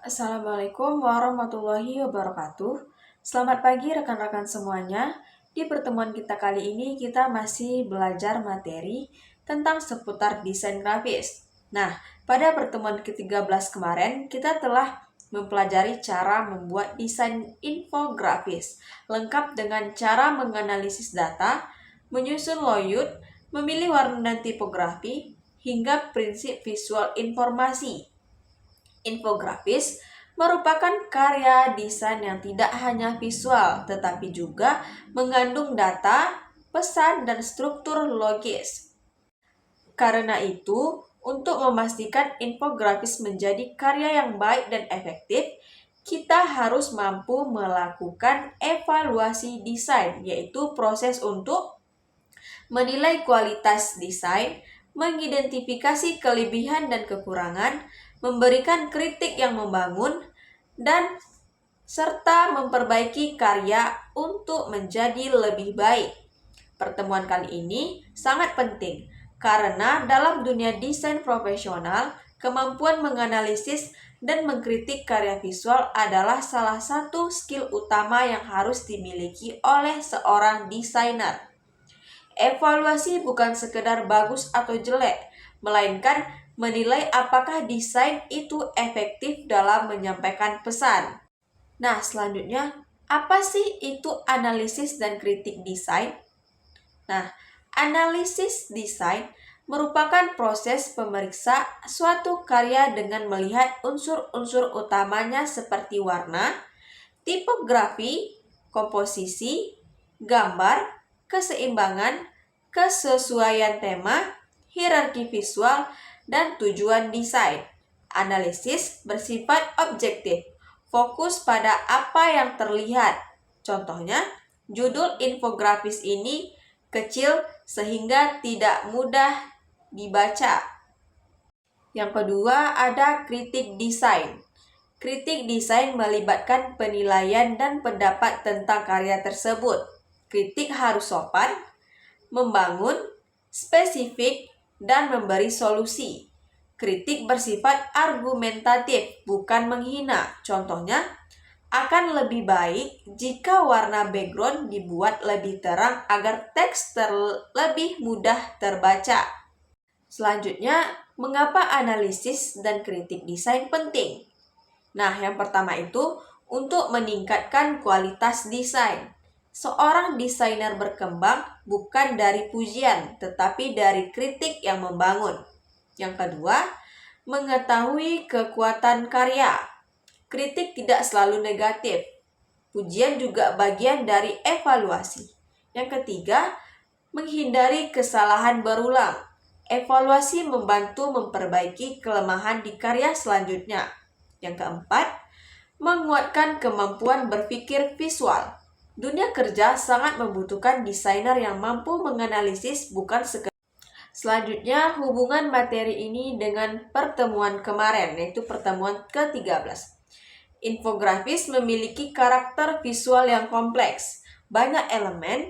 Assalamualaikum warahmatullahi wabarakatuh. Selamat pagi rekan-rekan semuanya. Di pertemuan kita kali ini kita masih belajar materi tentang seputar desain grafis. Nah, pada pertemuan ke-13 kemarin kita telah mempelajari cara membuat desain infografis lengkap dengan cara menganalisis data, menyusun layout, memilih warna dan tipografi, hingga prinsip visual informasi. Infografis merupakan karya desain yang tidak hanya visual, tetapi juga mengandung data, pesan, dan struktur logis. Karena itu, untuk memastikan infografis menjadi karya yang baik dan efektif, kita harus mampu melakukan evaluasi desain, yaitu proses untuk menilai kualitas desain, mengidentifikasi kelebihan dan kekurangan, memberikan kritik yang membangun, dan serta memperbaiki karya untuk menjadi lebih baik. Pertemuan kali ini sangat penting karena dalam dunia desain profesional, kemampuan menganalisis dan mengkritik karya visual adalah salah satu skill utama yang harus dimiliki oleh seorang desainer. Evaluasi bukan sekedar bagus atau jelek, melainkan menilai apakah desain itu efektif dalam menyampaikan pesan. Nah, selanjutnya, apa sih itu analisis dan kritik desain? Nah, analisis desain merupakan proses pemeriksa suatu karya dengan melihat unsur-unsur utamanya seperti warna, tipografi, komposisi, gambar, keseimbangan, kesesuaian tema, hierarki visual, dan tujuan desain. Analisis bersifat objektif, fokus pada apa yang terlihat. Contohnya, judul infografis ini kecil sehingga tidak mudah dibaca. Yang kedua, ada kritik desain. Kritik desain melibatkan penilaian dan pendapat tentang karya tersebut. Kritik harus sopan, membangun, spesifik, dan memberi solusi. Kritik bersifat argumentatif, bukan menghina. Contohnya, akan lebih baik jika warna background dibuat lebih terang agar teks lebih mudah terbaca. Selanjutnya, mengapa analisis dan kritik desain penting? Nah, yang pertama itu untuk meningkatkan kualitas desain. Seorang desainer berkembang bukan dari pujian, tetapi dari kritik yang membangun. Yang kedua, mengetahui kekuatan karya. Kritik tidak selalu negatif. Pujian juga bagian dari evaluasi. Yang ketiga, menghindari kesalahan berulang. Evaluasi membantu memperbaiki kelemahan di karya selanjutnya. Yang keempat, menguatkan kemampuan berpikir visual. Dunia kerja sangat membutuhkan desainer yang mampu menganalisis bukan sekedar. Selanjutnya, hubungan materi ini dengan pertemuan kemarin, yaitu pertemuan ke-13. Infografis memiliki karakter visual yang kompleks, banyak elemen,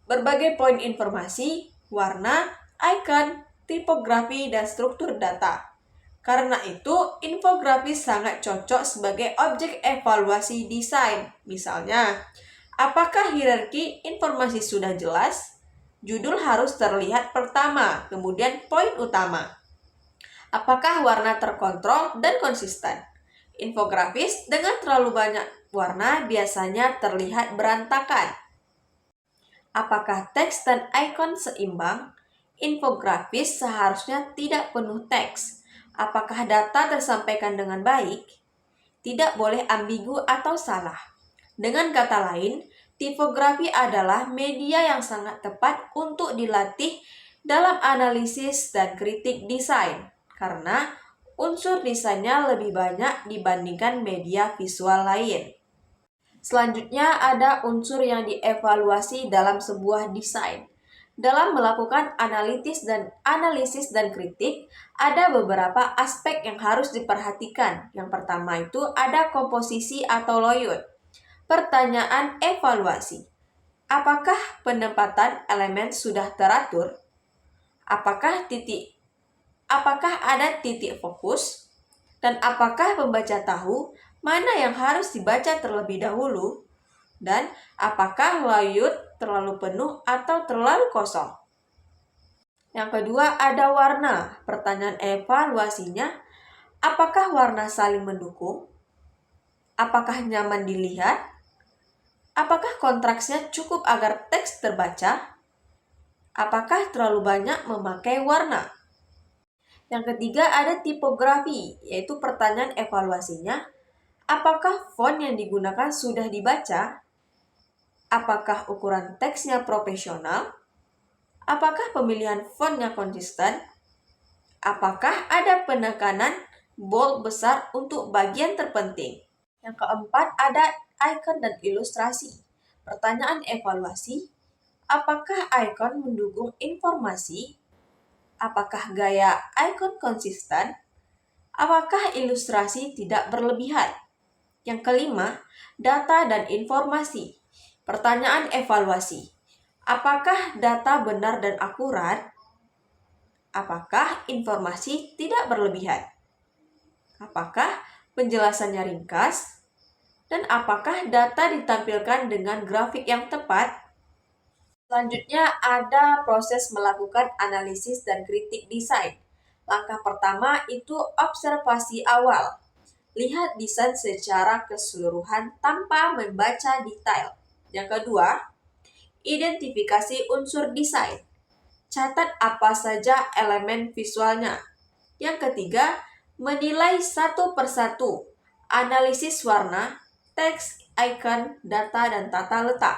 berbagai poin informasi, warna, icon, tipografi, dan struktur data. Karena itu, infografis sangat cocok sebagai objek evaluasi desain. Misalnya, apakah hierarki informasi sudah jelas? Judul harus terlihat pertama, kemudian poin utama. Apakah warna terkontrol dan konsisten? Infografis dengan terlalu banyak warna biasanya terlihat berantakan. Apakah teks dan ikon seimbang? Infografis seharusnya tidak penuh teks. Apakah data tersampaikan dengan baik? Tidak boleh ambigu atau salah. Dengan kata lain, tipografi adalah media yang sangat tepat untuk dilatih dalam analisis dan kritik desain, karena unsur desainnya lebih banyak dibandingkan media visual lain. Selanjutnya ada unsur yang dievaluasi dalam sebuah desain. Dalam melakukan analisis dan kritik, ada beberapa aspek yang harus diperhatikan. Yang pertama itu ada komposisi atau layout. Pertanyaan evaluasi. Apakah penempatan elemen sudah teratur? Apakah ada titik fokus? Dan apakah pembaca tahu mana yang harus dibaca terlebih dahulu? Dan apakah layout terlalu penuh atau terlalu kosong? Yang kedua ada warna. Pertanyaan evaluasinya, apakah warna saling mendukung? Apakah nyaman dilihat? Apakah kontrasnya cukup agar teks terbaca? Apakah terlalu banyak memakai warna? Yang ketiga ada tipografi, yaitu pertanyaan evaluasinya, apakah font yang digunakan sudah dibaca? Apakah ukuran teksnya profesional? Apakah pemilihan fontnya konsisten? Apakah ada penekanan bold besar untuk bagian terpenting? Yang keempat ada icon dan ilustrasi. Pertanyaan evaluasi, apakah icon mendukung informasi? Apakah gaya icon konsisten? Apakah ilustrasi tidak berlebihan? Yang kelima, data dan informasi. Pertanyaan evaluasi, apakah data benar dan akurat? Apakah informasi tidak berlebihan? Apakah penjelasannya ringkas? Dan apakah data ditampilkan dengan grafik yang tepat? Selanjutnya ada proses melakukan analisis dan kritik desain. Langkah pertama itu observasi awal. Lihat desain secara keseluruhan tanpa membaca detail. Yang kedua, identifikasi unsur desain. Catat apa saja elemen visualnya. Yang ketiga, menilai satu persatu. Analisis warna, teks, icon, data, dan tata letak.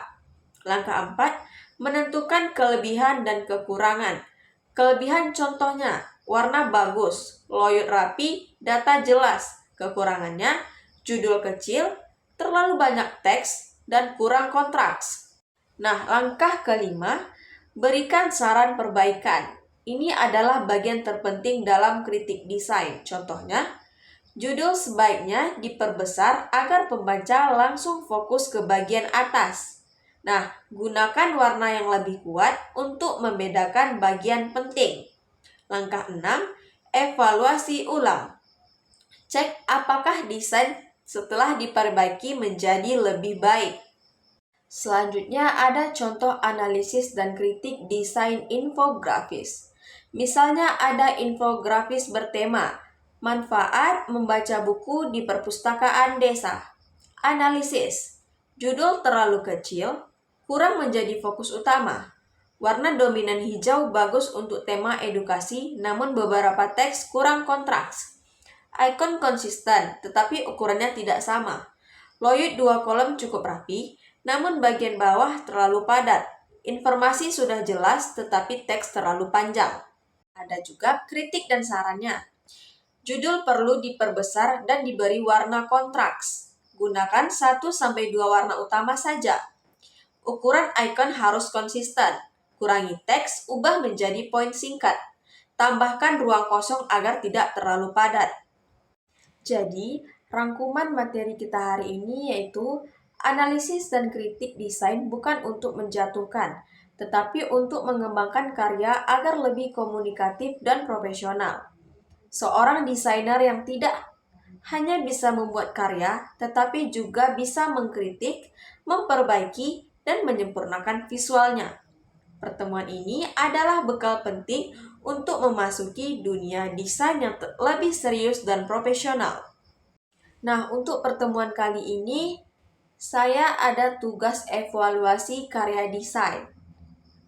Langkah 4, menentukan kelebihan dan kekurangan. Kelebihan contohnya, warna bagus, layout rapi, data jelas. Kekurangannya, judul kecil, terlalu banyak teks, dan kurang kontras. Nah, langkah kelima, berikan saran perbaikan. Ini adalah bagian terpenting dalam kritik desain. Contohnya, judul sebaiknya diperbesar agar pembaca langsung fokus ke bagian atas. Nah, gunakan warna yang lebih kuat untuk membedakan bagian penting. Langkah 6, evaluasi ulang. Cek apakah desain setelah diperbaiki menjadi lebih baik. Selanjutnya ada contoh analisis dan kritik desain infografis. Misalnya ada infografis bertema, manfaat membaca buku di perpustakaan desa. Analisis, judul terlalu kecil, kurang menjadi fokus utama. Warna dominan hijau bagus untuk tema edukasi, namun beberapa teks kurang kontras. Icon konsisten, tetapi ukurannya tidak sama. Layout 2 kolom cukup rapi, namun bagian bawah terlalu padat. Informasi sudah jelas, tetapi teks terlalu panjang. Ada juga kritik dan sarannya. Judul perlu diperbesar dan diberi warna kontras. Gunakan 1-2 warna utama saja. Ukuran icon harus konsisten. Kurangi teks, ubah menjadi poin singkat. Tambahkan ruang kosong agar tidak terlalu padat. Jadi, rangkuman materi kita hari ini yaitu analisis dan kritik desain bukan untuk menjatuhkan, tetapi untuk mengembangkan karya agar lebih komunikatif dan profesional. Seorang desainer yang tidak hanya bisa membuat karya, tetapi juga bisa mengkritik, memperbaiki, dan menyempurnakan visualnya. Pertemuan ini adalah bekal penting untuk memasuki dunia desain yang lebih serius dan profesional. Nah, untuk pertemuan kali ini, saya ada tugas evaluasi karya desain.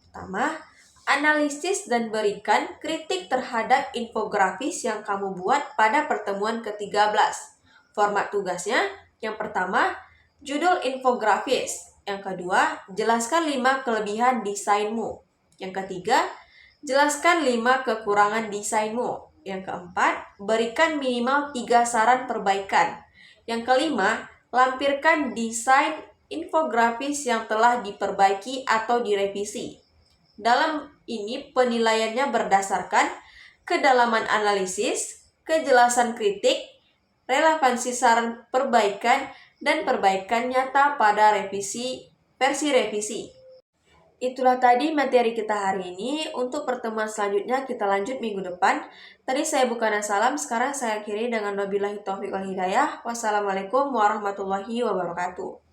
Pertama, analisis dan berikan kritik terhadap infografis yang kamu buat pada pertemuan ke-13. Format tugasnya, yang pertama, judul infografis. Yang kedua, jelaskan 5 kelebihan desainmu. Yang ketiga, jelaskan 5 kekurangan desainmu. Yang keempat, berikan minimal 3 saran perbaikan. Yang kelima, lampirkan desain infografis yang telah diperbaiki atau direvisi. Dalam ini penilaiannya berdasarkan kedalaman analisis, kejelasan kritik, relevansi saran perbaikan, dan perbaikan nyata pada versi revisi. Itulah tadi materi kita hari ini. Untuk pertemuan selanjutnya kita lanjut minggu depan. Tadi saya Bukana salam, sekarang saya akhiri dengan wabillahi taufiq wal hidayah. Wassalamualaikum warahmatullahi wabarakatuh.